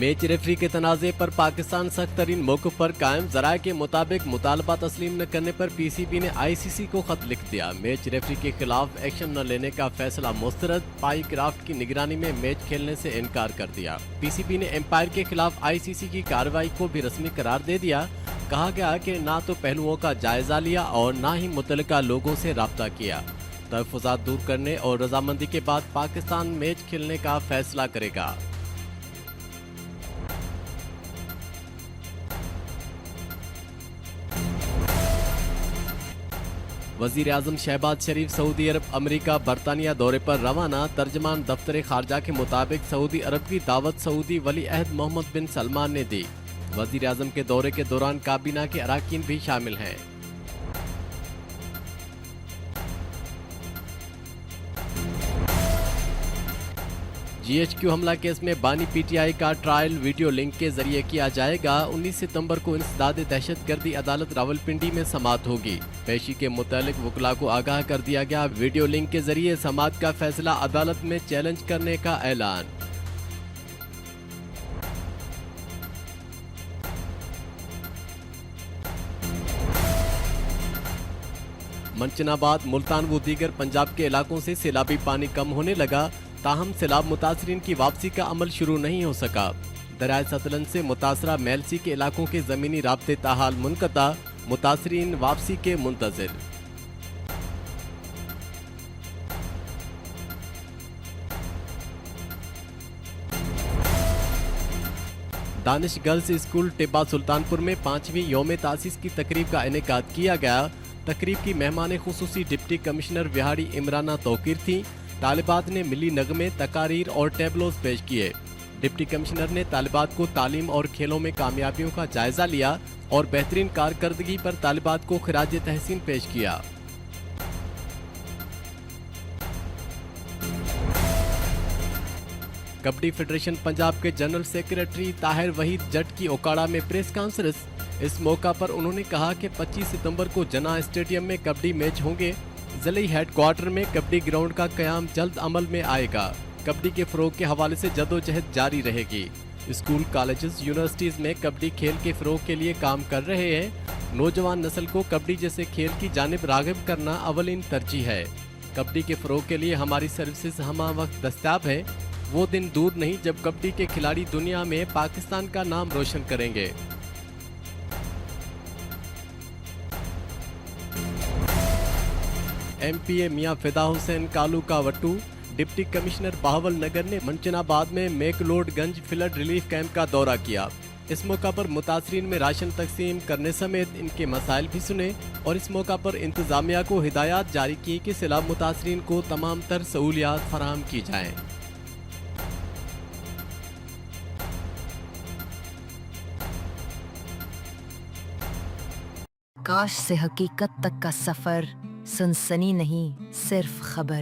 Match referee کے تنازع پر پاکستان سخت ترین موقف پر قائم، ذرائع کے مطابق مطالبہ تسلیم نہ کرنے پر پی سی بی نے آئی سی سی کو خط لکھ دیا۔ میچ ریفری کے خلاف ایکشن نہ لینے کا فیصلہ مسترد، پائی کرافٹ کی نگرانی میں میچ کھیلنے سے انکار کر دیا۔ پی سی بی نے امپائر کے خلاف آئی سی سی کی کارروائی کو بھی رسمی قرار دے دیا۔ کہا گیا کہ نہ تو پہلوؤں کا جائزہ لیا اور نہ ہی متعلقہ لوگوں سے رابطہ کیا۔ تحفظات دور کرنے اور رضامندی کے بعد پاکستان میچ کھیلنے کا فیصلہ کرے گا۔ وزیر اعظم شہباز شریف سعودی عرب، امریکہ، برطانیہ دورے پر روانہ۔ ترجمان دفتر خارجہ کے مطابق سعودی عرب کی دعوت سعودی ولی عہد محمد بن سلمان نے دی۔ وزیر اعظم کے دورے کے دوران کابینہ کے اراکین بھی شامل ہیں۔ جی ایچ کیو حملہ کیس میں بانی پی ٹی آئی کا ٹرائل ویڈیو لنک کے ذریعے کیا جائے گا۔ 19 ستمبر کو انسداد دہشت گردی عدالت راولپنڈی میں سماعت ہوگی۔ پیشی کے متعلق وکلاء کو آگاہ کر دیا گیا۔ ویڈیو لنک کے ذریعے سماعت کا فیصلہ عدالت میں چیلنج کرنے کا اعلان۔ منچن آباد، ملتان و دیگر پنجاب کے علاقوں سے سیلابی پانی کم ہونے لگا، تاہم سیلاب متاثرین کی واپسی کا عمل شروع نہیں ہو سکا۔ دریائے ستلج سے متاثرہ میلسی کے علاقوں کے زمینی رابطے تاحال منقطع، متاثرین واپسی کے منتظر۔ دانش گرلز اسکول ٹبہ سلطانپور میں 5ویں یوم تاسیس کی تقریب کا انعقاد کیا گیا۔ تقریب کی مہمان خصوصی ڈپٹی کمشنر وہاڑی عمرانہ توقیر تھیں۔ طالبات نے ملی نغمے، تقاریر اور ٹیبلوز پیش کیے۔ ڈپٹی کمشنر نے طالبات کو تعلیم اور کھیلوں میں کامیابیوں کا جائزہ لیا اور بہترین کارکردگی پر طالبات کو خراج تحسین پیش کیا۔ کبڈی فیڈریشن پنجاب کے جنرل سیکریٹری طاہر وحید جٹ کی اوکاڑا میں پریس کانفرنس۔ اس موقع پر انہوں نے کہا کہ 25 ستمبر کو جناح اسٹیڈیم میں کبڈی میچ ہوں گے۔ ضلعی ہیڈ کوارٹر میں کبڈی گراؤنڈ کا قیام جلد عمل میں آئے گا۔ کبڈی کے فروغ کے حوالے سے جدوجہد جاری رہے گی۔ اسکول، کالجز، یونیورسٹیز میں کبڈی کھیل کے فروغ کے لیے کام کر رہے ہیں۔ نوجوان نسل کو کبڈی جیسے کھیل کی جانب راغب کرنا اولین ترجیح ہے۔ کبڈی کے فروغ کے لیے ہماری سروسز ہمہ وقت دستیاب ہے۔ وہ دن دور نہیں جب کبڈی کے کھلاڑی دنیا میں پاکستان کا نام روشن کریں گے۔ ایم پی اے میاں فدا حسین کالو کا وٹو، ڈپٹی کمشنر بہاول نگر نے منچن آباد میں میکلوڈ گنج فلڈ ریلیف کیمپ کا دورہ کیا۔ اس موقع پر متاثرین میں راشن تقسیم کرنے سمیت ان کے مسائل بھی سنے اور اس موقع پر انتظامیہ کو ہدایات جاری کی کہ سیلاب متاثرین کو تمام تر سہولیات فراہم کی جائیں۔ کاش سے حقیقت تک کا سفر سنسنی نہیں، صرف خبر۔